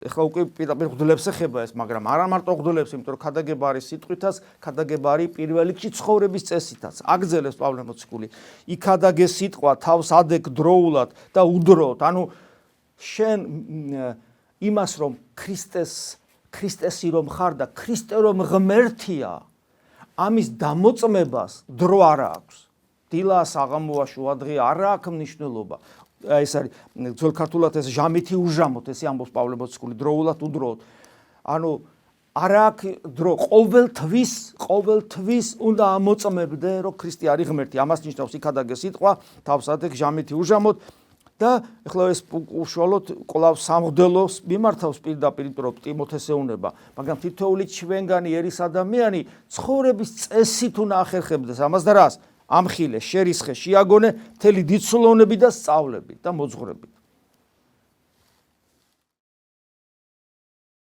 ეხლა უკვე პირდაპირ გვდლებს ეხება ეს, მაგრამ არა მარტო გვდლებს, იმიტომ რომ ქადაგება არის სიტყვითაც, ქადაგება არის პირველ რიგში ცხოვრების წესითაც. აგზელებს პავლე მოციქული. იქადაგე სიტყვა თავს ადეკ დროულად და უდროთ. ანუ შენ იმას რომ ქრისტესი რომ ხარ და ქრისტე რომ ღმერთია, ამის დამოწმებას დრო არ აქვს. დილას აღამოვა შუადღე არ აქვს მნიშვნელობა. ეს არის ძველ ქართულად ეს ჟამითი უჟამოთ, ესე ამბობს პავლე მოციქული, დროულად უდროთ. ანუ არ აქვს დრო, ყოველთვის უნდა ამოწმებდე, რომ ქრისტე არის ღმერთი. ამას ნიშნავს იქადაგე სიტყვა, თავს ადეკ ჟამითი უჟამოთ და ეხლა ეს უშუალოდ კვლავ სამღვდელოს მიმართავს პირდაპირ, იმიტომ რომ ტიმოთეს ეუნება, მაგრამ თითოეული ჩვენგანი ერის ადამიანი ცხოვრების წესით უნდა ახერხებდეს ამას და რას? ამხილე, შერისხე, შეაგონე მთელი დიდსულოვნები და სწავლები და მოძღვრები.